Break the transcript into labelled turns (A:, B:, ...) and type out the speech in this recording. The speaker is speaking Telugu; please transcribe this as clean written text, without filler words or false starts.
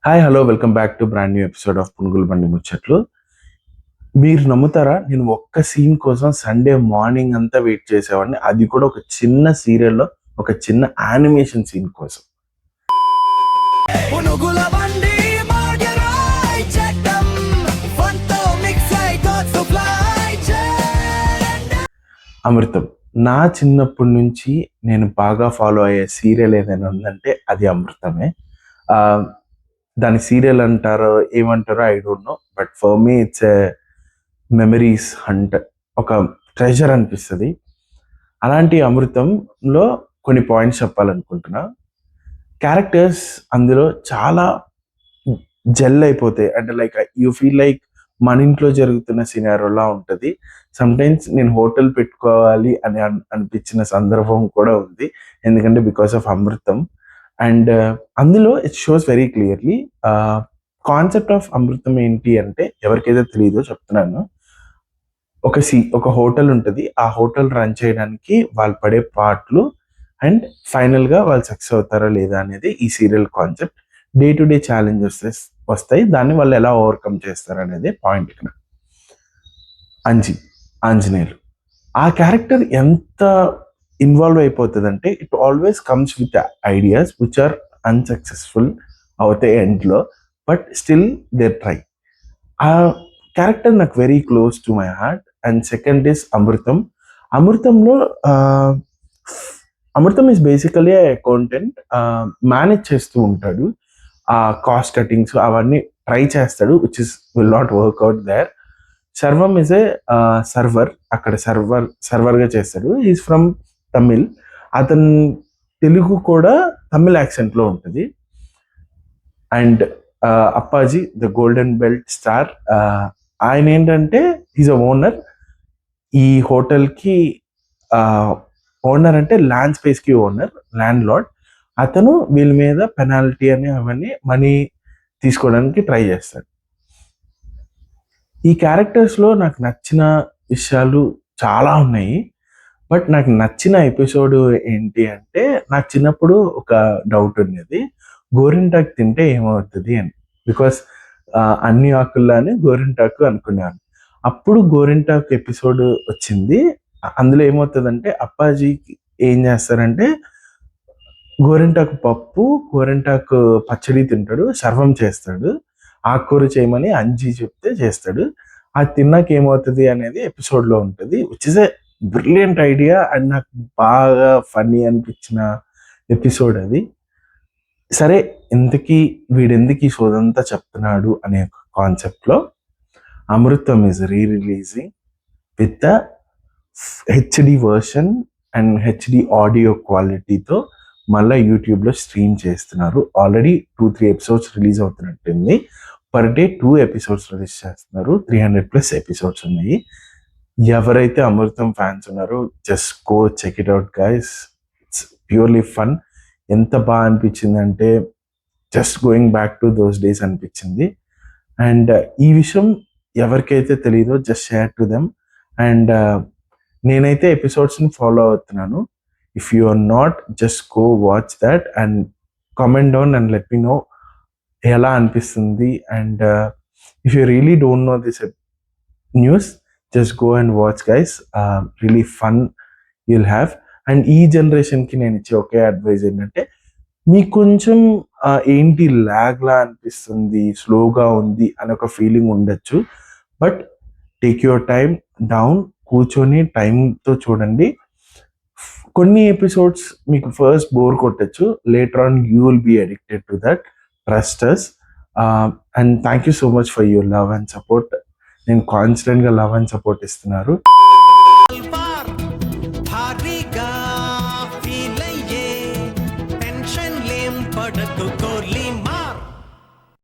A: Hi hello welcome back to brand new episode of పునుగుల బండి ముచ్చట్లు. మీరు నమ్ముతారా, నేను ఒక్క సీన్ కోసం సండే మార్నింగ్ అంతా వెయిట్ చేసేవాడిని. అది కూడా ఒక చిన్న సీరియల్లో ఒక చిన్న యానిమేషన్ సీన్ కోసం.
B: పునుగుల బండి మాగరాయ్ చట్టం ఫంతో మిక్స్ అయి థాట్స్ ఫ్లై చేయండి.
A: అమృతం నా చిన్నప్పటి నుంచి నేను బాగా ఫాలో అయ్యే సీరియల్ ఏదైనా ఉందంటే అది అమృతమే. దాని సీరియల్ అంటారో ఏమంటారో I don't know, but for me it's a memories hunt, ఒక ట్రెజర్ అనిపిస్తుంది. అలాంటి అమృతంలో కొన్ని పాయింట్స్ చెప్పాలనుకుంటున్నా. క్యారెక్టర్స్ అందులో చాలా జెల్ అయిపోతాయి. అంటే లైక్ యూ ఫీల్ లైక్ మన ఇంట్లో జరుగుతున్న సినారోలా ఉంటుంది. సమ్టైమ్స్ నేను హోటల్ పెట్టుకోవాలి అని అనిపించిన సందర్భం కూడా ఉంది, ఎందుకంటే బికాస్ ఆఫ్ అమృతం. అండ్ అందులో it shows very clearly concept of Amrutham ఏంటి అంటే, ఎవరికైతే తెలియదో చెప్తున్నాను. ఒక హోటల్ ఉంటుంది. ఆ హోటల్ రన్ చేయడానికి వాళ్ళు పడే పాటలు అండ్ ఫైనల్గా వాళ్ళు సక్సెస్ అవుతారా లేదా అనేది ఈ serial concept. Day to day challenges వస్తాయి, దాన్ని వాళ్ళు ఎలా ఓవర్కమ్ చేస్తారు అనేది పాయింట్ ఇక్కడ. ఆంజనేయులు ఆ క్యారెక్టర్ ఎంత ఇన్వాల్వ్ అయిపోతుందంటే, it always comes with ideas which are unsuccessful అవుతాయి ఎండ్లో, బట్ స్టిల్ దే ట్రై. ఆ క్యారెక్టర్ నాకు very close to my heart. And second is Amrutham. అమృతంలో Amrutham is basically accountant, manage చేస్తూ ఉంటాడు. ఆ కాస్ట్ కటింగ్స్ అవన్నీ ట్రై చేస్తాడు, which is will not work out there. Sarvam is a server, అక్కడ సర్వర్గా చేస్తాడు. Is from Tamil. అతను తెలుగు కూడా తమిళ్ యాక్సెంట్లో ఉంటుంది. And Appaji the golden belt star, ఆయన ఏంటంటే ఈజ్ అ ఓనర్. ఈ హోటల్కి ఓనర్ అంటే ల్యాండ్ స్పేస్కి ఓనర్, ల్యాండ్ లార్డ్. అతను వీళ్ళ మీద పెనాల్టీ అని అవన్నీ మనీ తీసుకోవడానికి ట్రై చేస్తాడు. ఈ క్యారెక్టర్స్లో నాకు నచ్చిన విషయాలు చాలా ఉన్నాయి, బట్ నాకు నచ్చిన ఎపిసోడ్ ఏంటి అంటే, నాకు చిన్నప్పుడు ఒక డౌట్ ఉండేది, గోరింటాకు తింటే ఏమవుతుంది అని. బికాస్ అన్ని ఆకుల్లానే గోరింటాకు అనుకున్నాను. అప్పుడు గోరింటాకు ఎపిసోడ్ వచ్చింది. అందులో ఏమవుతుందంటే, అప్పాజీ ఏం చేస్తారంటే గోరింటాకు పప్పు, గోరింటాకు పచ్చడి తింటాడు, సర్వం చేస్తాడు. ఆకుకూర చేయమని అంజీ చెప్తే చేస్తాడు. అది తిన్నాక ఏమవుతుంది అనేది ఎపిసోడ్లో ఉంటుంది, which is a brilliant idea. And నాకు బాగా ఫన్నీ అనిపించిన ఎపిసోడ్ అది. సరే, వీడెందుకు ఈ సోదంతా చెప్తున్నాడు అనే కాన్సెప్ట్లో Amrutham is releasing with the HD version and HD audio క్వాలిటీతో మళ్ళీ యూట్యూబ్లో స్ట్రీమ్ చేస్తున్నారు. ఆల్రెడీ 2-3 ఎపిసోడ్స్ రిలీజ్ అవుతున్నట్టుంది. పర్ డే 2 ఎపిసోడ్స్ రిలీజ్ చేస్తున్నారు. 300+ ఎపిసోడ్స్ ఉన్నాయి. ఎవరైతే అమృతం ఫ్యాన్స్ ఉన్నారో just go check it out guys. It's purely fun. ఎంత బాగా అనిపించింది అంటే, just going back to those days అనిపించింది. అండ్ ఈ విషయం ఎవరికైతే తెలీదో just share to them. And నేనైతే ఎపిసోడ్స్ని ఫాలో అవుతున్నాను. If you are not, just go watch that and comment down and let me know ఎలా అనిపిస్తుంది. And if you really don't know this news, just go and watch guys. Really fun you'll have. And ఈ జనరేషన్కి నేను ఇచ్చే ఒకే అడ్వైజ్ ఏంటంటే, మీకు కొంచెం ఏంటి ల్యాగ్లా అనిపిస్తుంది, స్లోగా ఉంది అని ఒక ఫీలింగ్ ఉండొచ్చు. But take your time down, కూర్చొని టైంతో చూడండి. కొన్ని ఎపిసోడ్స్ మీకు ఫస్ట్ బోర్ కొట్టచ్చు, later on you will be addicted to that. Trust us. And thank you so much for your love and support. నేను కాన్స్టెంట్గా లవ్ అండ్ సపోర్ట్ ఇస్తున్నారు.